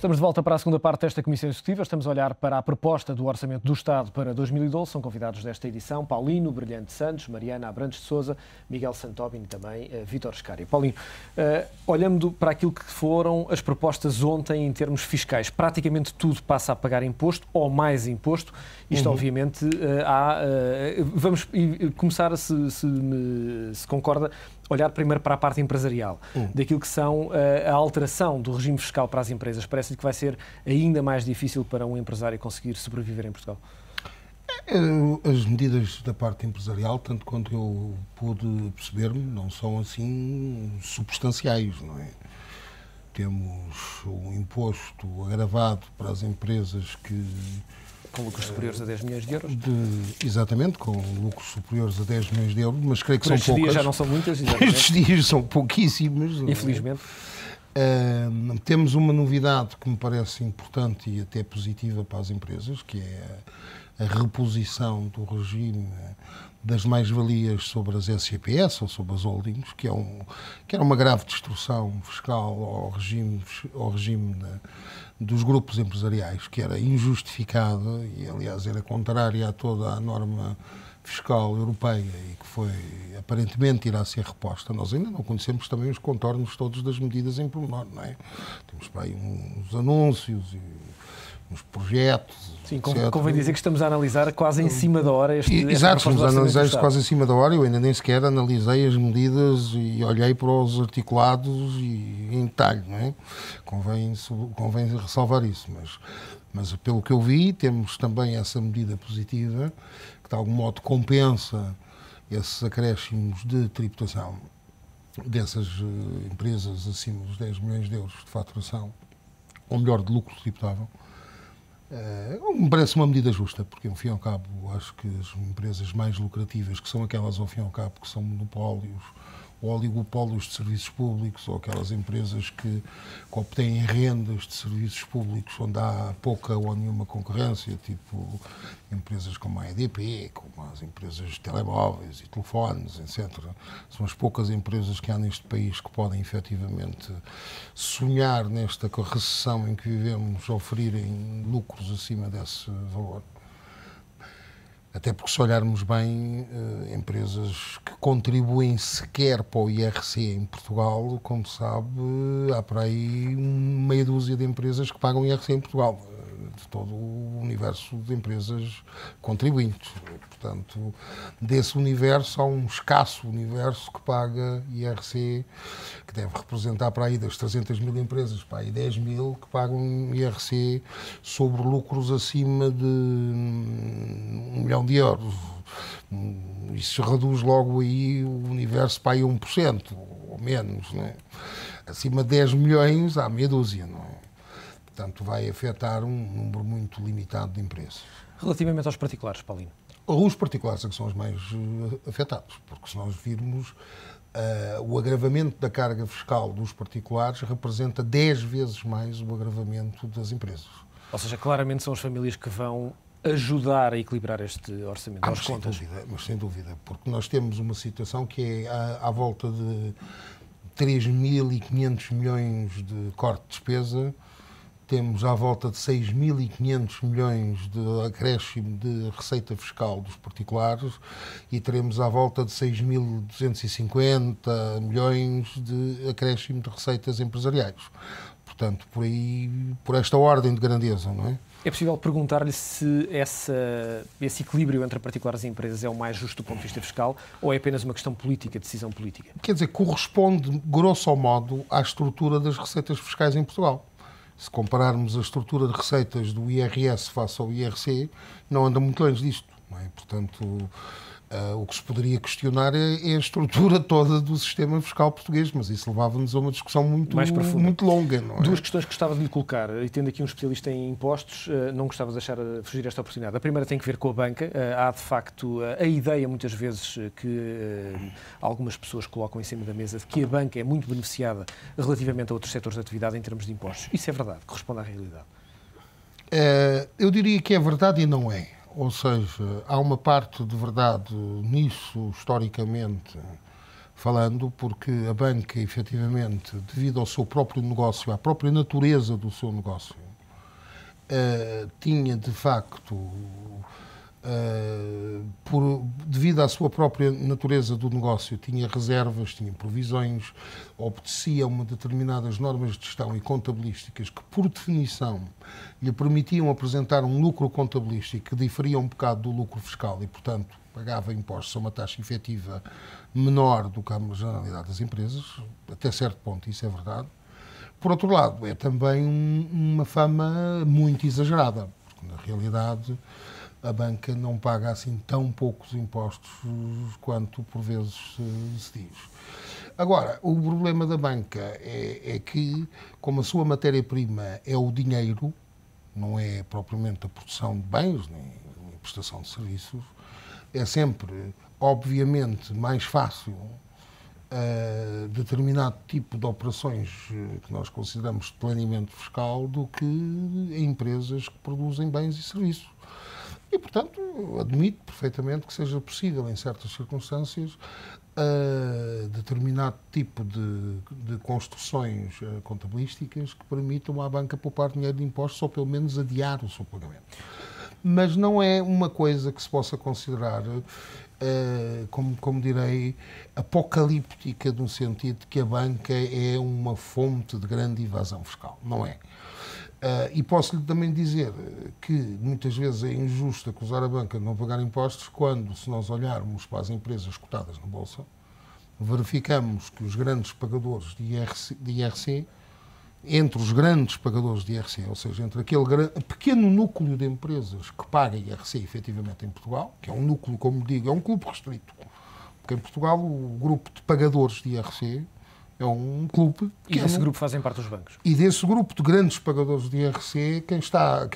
Estamos de volta para a segunda parte desta Comissão Executiva. Estamos a olhar para a proposta do Orçamento do Estado para 2012. São convidados desta edição Paulino Brilhante Santos, Mariana Abrantes de Sousa, Miguel Santobin e também Vítor Scária. Paulino, olhando para aquilo que foram as propostas ontem em termos fiscais, praticamente tudo passa a pagar imposto ou mais imposto. Isto, obviamente, vamos começar, se concorda, olhar primeiro para a parte empresarial, daquilo que são a alteração do regime fiscal para as empresas. Parece-lhe que vai ser ainda mais difícil para um empresário conseguir sobreviver em Portugal? As medidas da parte empresarial, tanto quanto eu pude perceber-me, não são assim substanciais, não é? Temos um imposto agravado para as empresas que... Com lucros superiores a 10 milhões de euros? Exatamente, com lucros superiores a 10 milhões de euros, mas creio que são poucas. Estes dias já não são muitas, exatamente. Estes dias são pouquíssimos. Infelizmente. Temos uma novidade que me parece importante e até positiva para as empresas, que é a reposição do regime das mais-valias sobre as SCPS ou sobre as holdings, que era uma grave destruição fiscal ao regime dos grupos empresariais, que era injustificada e, aliás, era contrária a toda a norma fiscal europeia e que aparentemente irá ser reposta. Nós ainda não conhecemos também os contornos todos das medidas em pormenor, não é? Temos para aí uns anúncios e uns projetos. Sim, convém dizer que estamos a analisar quase em cima da hora Exato, estamos a analisar isto quase em cima da hora. Eu ainda nem sequer analisei as medidas e olhei para os articulados e em detalhe, não é? Convém ressalvar isso, mas pelo que eu vi, temos também essa medida positiva que de algum modo compensa esses acréscimos de tributação dessas empresas acima dos 10 milhões de euros de faturação, ou melhor, de lucro tributável. Me parece uma medida justa, porque, ao fim e ao cabo, acho que as empresas mais lucrativas, que são aquelas, ao fim e ao cabo, que são monopólios ou oligopólios de serviços públicos, ou aquelas empresas que obtêm rendas de serviços públicos onde há pouca ou nenhuma concorrência, tipo empresas como a EDP, como as empresas de telemóveis e telefones, etc. São as poucas empresas que há neste país que podem, efetivamente, sonhar nesta recessão em que vivemos, oferirem lucros acima desse valor. Até porque, se olharmos bem, empresas que contribuem sequer para o IRC em Portugal, como sabe, há por aí meia dúzia de empresas que pagam IRC em Portugal, de todo o universo de empresas contribuintes. Portanto, desse universo, há um escasso universo que paga IRC, que deve representar para aí das 300 mil empresas, para aí 10 mil que pagam IRC sobre lucros acima de 1 milhão de euros. Isso reduz logo aí o universo para aí 1%, ou menos, não é? Acima de 10 milhões há meia dúzia, não é? Portanto, vai afetar um número muito limitado de empresas. Relativamente aos particulares, Paulino? Os particulares é que são os mais afetados, porque se nós virmos, o agravamento da carga fiscal dos particulares representa 10 vezes mais o agravamento das empresas. Ou seja, claramente são as famílias que vão ajudar a equilibrar este orçamento, às contas. Mas sem dúvida, porque nós temos uma situação que é à volta de 3.500 milhões de corte de despesa, temos à volta de 6.500 milhões de acréscimo de receita fiscal dos particulares e teremos à volta de 6.250 milhões de acréscimo de receitas empresariais. Portanto, por esta ordem de grandeza, não é? É possível perguntar-lhe se esse equilíbrio entre particulares e empresas é o mais justo do ponto de vista fiscal ou é apenas uma questão política, decisão política? Quer dizer, corresponde, grosso modo, à estrutura das receitas fiscais em Portugal. Se compararmos a estrutura de receitas do IRS face ao IRC, não anda muito longe disto, não é? Portanto, o que se poderia questionar é a estrutura toda do sistema fiscal português, mas isso levava-nos a uma discussão muito longa, não é? Duas questões que gostava de lhe colocar, e tendo aqui um especialista em impostos, não gostava de deixar fugir esta oportunidade. A primeira tem que ver com a banca. Há, de facto, a ideia, muitas vezes, que algumas pessoas colocam em cima da mesa de que a banca é muito beneficiada relativamente a outros setores de atividade em termos de impostos. Isso é verdade? Corresponde à realidade? Eu diria que é verdade e não é. Ou seja, há uma parte de verdade nisso, historicamente, falando, porque a banca, efetivamente, devido ao seu próprio negócio, à própria natureza do seu negócio, tinha, de facto, devido à sua própria natureza do negócio, tinha reservas, tinha provisões, obedecia a uma determinadas normas de gestão e contabilísticas que, por definição, lhe permitiam apresentar um lucro contabilístico que diferia um bocado do lucro fiscal e, portanto, pagava impostos a uma taxa efetiva menor do que a marginalidade das empresas, até certo ponto isso é verdade. Por outro lado, é também uma fama muito exagerada, porque, na realidade, a banca não paga assim tão poucos impostos quanto por vezes se diz. Agora, o problema da banca é que, como a sua matéria-prima é o dinheiro, não é propriamente a produção de bens, nem a prestação de serviços, é sempre, obviamente, mais fácil determinado tipo de operações que nós consideramos de planeamento fiscal do que em empresas que produzem bens e serviços. E, portanto, admito perfeitamente que seja possível, em certas circunstâncias, determinado tipo de construções contabilísticas que permitam à banca poupar dinheiro de impostos ou, pelo menos, adiar o seu pagamento. Mas não é uma coisa que se possa considerar, como direi, apocalíptica, no sentido de que a banca é uma fonte de grande evasão fiscal. Não é. E posso-lhe também dizer que muitas vezes é injusto acusar a banca de não pagar impostos quando, se nós olharmos para as empresas cotadas na Bolsa, verificamos que os grandes pagadores de IRC, entre os grandes pagadores de IRC, ou seja, entre aquele pequeno núcleo de empresas que paga IRC efetivamente em Portugal, que é um núcleo, como digo, é um clube restrito, porque em Portugal o grupo de pagadores de IRC é um clube. E desse grupo fazem parte os bancos. E desse grupo de grandes pagadores de IRC, quem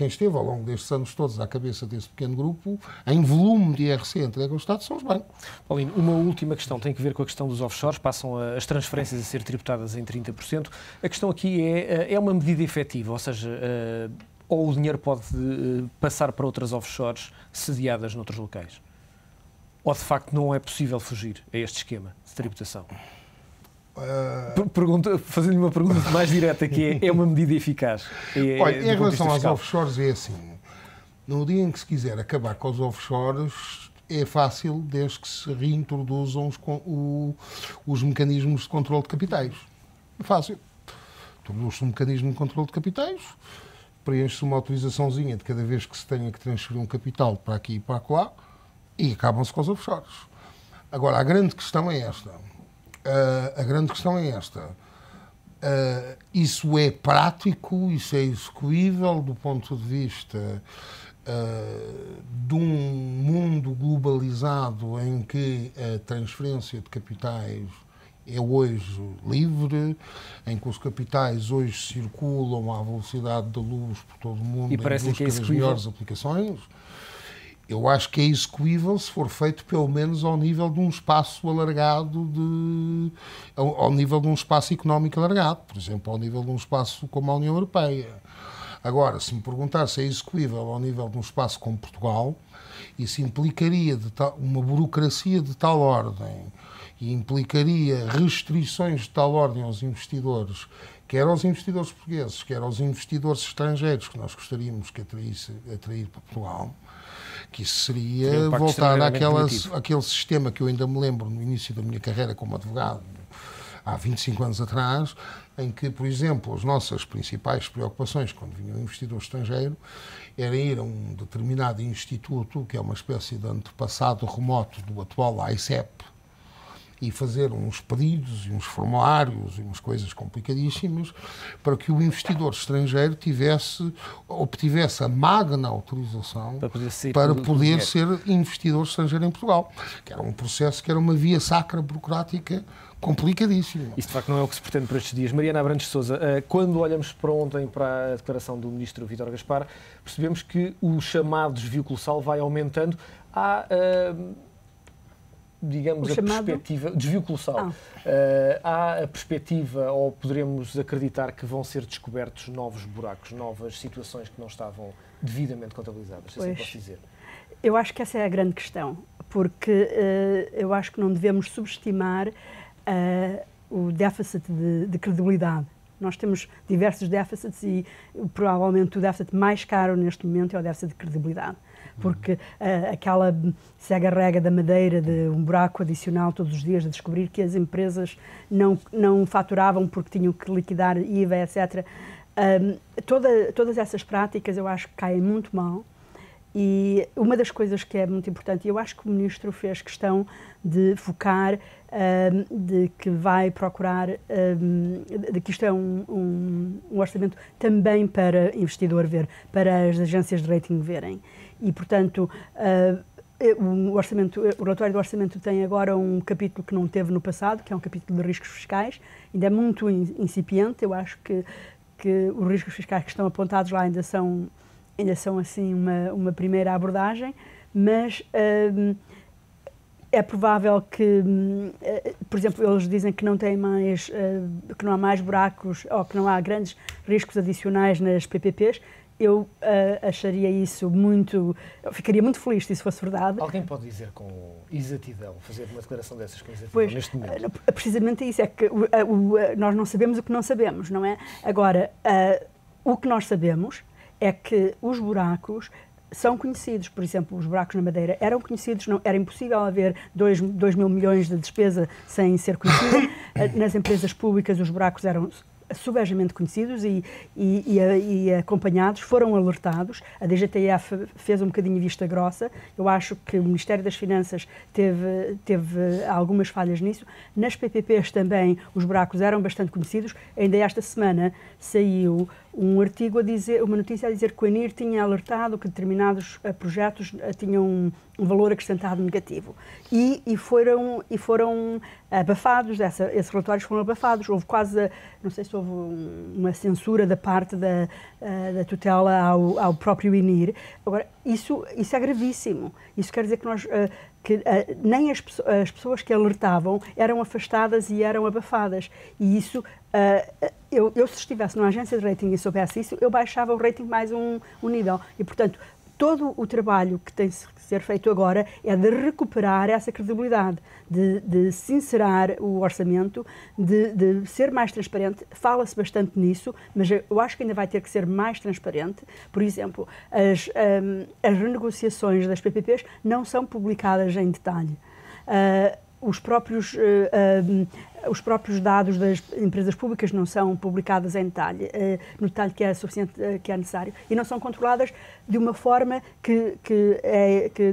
esteve ao longo destes anos todos à cabeça desse pequeno grupo, em volume de IRC entregue ao Estado, são os bancos. Paulino, uma última questão tem que ver com a questão dos offshores. Passam as transferências a ser tributadas em 30%. A questão aqui é uma medida efetiva, ou seja, ou o dinheiro pode passar para outras offshores sediadas noutros locais? Ou de facto não é possível fugir a este esquema de tributação? Fazendo-lhe uma pergunta mais direta, que é uma medida eficaz? Olha, em relação às offshores é assim, no dia em que se quiser acabar com os offshores é fácil, desde que se reintroduzam os mecanismos de controle de capitais. É fácil. Introduz-se um mecanismo de controle de capitais, preenche-se uma autorizaçãozinha de cada vez que se tenha que transferir um capital para aqui e para lá e acabam-se com os offshores. Agora, a grande questão é esta. Isso é prático, isso é execuível do ponto de vista de um mundo globalizado em que a transferência de capitais é hoje livre, em que os capitais hoje circulam à velocidade da luz por todo o mundo em busca das melhores aplicações. Eu acho que é execuível se for feito pelo menos ao nível de um espaço alargado, ao nível de um espaço económico alargado, por exemplo, ao nível de um espaço como a União Europeia. Agora, se me perguntar se é execuível ao nível de um espaço como Portugal, isso implicaria uma burocracia de tal ordem e implicaria restrições de tal ordem aos investidores, quer aos investidores portugueses, quer aos investidores estrangeiros que nós gostaríamos que atrair para Portugal, que isso seria voltar àquele sistema que eu ainda me lembro no início da minha carreira como advogado, há 25 anos atrás, em que, por exemplo, as nossas principais preocupações quando vinha um investidor estrangeiro era ir a um determinado instituto, que é uma espécie de antepassado remoto do atual AICEP, e fazer uns pedidos e uns formulários e umas coisas complicadíssimas para que o investidor estrangeiro obtivesse a magna autorização para poder ser investidor estrangeiro em Portugal, que era um processo, que era uma via sacra burocrática complicadíssima. Isso de facto não é o que se pretende para estes dias. Mariana Abrantes de Sousa, quando olhamos para ontem para a declaração do ministro Vítor Gaspar, percebemos que o chamado desvio colossal vai aumentando. Digamos, perspectiva, desvio colossal. Há a perspectiva, ou poderemos acreditar que vão ser descobertos novos buracos, novas situações que não estavam devidamente contabilizadas, se assim posso dizer? Eu acho que essa é a grande questão, porque eu acho que não devemos subestimar o déficit de credibilidade. Nós temos diversos déficits e provavelmente o déficit mais caro neste momento é o déficit de credibilidade. Porque aquela cega-rega da Madeira, de um buraco adicional todos os dias, de descobrir que as empresas não faturavam porque tinham que liquidar IVA, etc. Todas essas práticas eu acho que caem muito mal. E uma das coisas que é muito importante, e eu acho que o Ministro fez questão de focar, de que vai procurar, de que isto é um orçamento também para investidor ver, para as agências de rating verem. E, portanto, o relatório do orçamento tem agora um capítulo que não teve no passado, que é um capítulo de riscos fiscais, ainda é muito incipiente. Eu acho que os riscos fiscais que estão apontados lá ainda são assim uma primeira abordagem, mas é provável que, por exemplo, eles dizem que não tem mais, que não há mais buracos ou que não há grandes riscos adicionais nas PPPs. Eu acharia isso eu ficaria muito feliz se isso fosse verdade. Alguém pode dizer com exatidão, fazer uma declaração dessas com exatidão neste momento? Precisamente isso, é que nós não sabemos o que não sabemos, não é? Agora, o que nós sabemos é que os buracos são conhecidos. Por exemplo, os buracos na Madeira eram conhecidos, não, era impossível haver 2 mil milhões de despesa sem ser conhecido. Nas empresas públicas os buracos eram subejamente conhecidos e acompanhados, foram alertados. A DGTF fez um bocadinho vista grossa. Eu acho que o Ministério das Finanças teve algumas falhas nisso. Nas PPPs também os buracos eram bastante conhecidos. Ainda esta semana saiu um artigo uma notícia a dizer que o ENIR tinha alertado que determinados projetos tinham um valor acrescentado negativo. E foram abafados, esses relatórios foram abafados. Houve quase, não sei se houve uma censura da parte da tutela ao próprio ENIR. Agora, isso é gravíssimo. Isso quer dizer que nem as pessoas que alertavam eram afastadas e eram abafadas. E isso, eu se estivesse numa agência de rating e soubesse isso, eu baixava o rating mais um nível. E, portanto, todo o trabalho que tem de ser feito agora é de recuperar essa credibilidade, de sincerar o orçamento, de ser mais transparente. Fala-se bastante nisso, mas eu acho que ainda vai ter que ser mais transparente. Por exemplo, as renegociações das PPPs não são publicadas em detalhe. Os próprios dados das empresas públicas não são publicados em detalhe, no detalhe que é suficiente, que é necessário, e não são controladas de uma forma que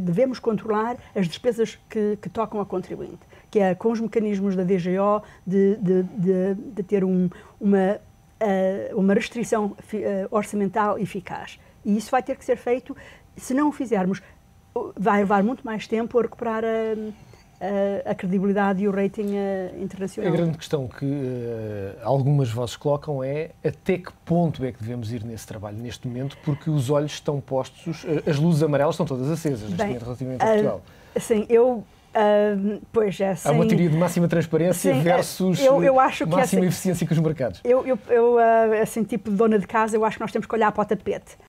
devemos controlar as despesas que tocam ao contribuinte, que é com os mecanismos da DGO de ter uma restrição orçamental eficaz. E isso vai ter que ser feito. Se não o fizermos, vai levar muito mais tempo a recuperar a credibilidade e o rating internacional. A grande questão que algumas vozes colocam é até que ponto é que devemos ir nesse trabalho neste momento, porque os olhos estão postos, as luzes amarelas estão todas acesas neste momento relativamente a Portugal. Sim, pois é. Há uma teoria de máxima transparência versus eu acho que máxima eficiência com os mercados. Eu, assim, tipo de dona de casa, eu acho que nós temos que olhar para o tapete.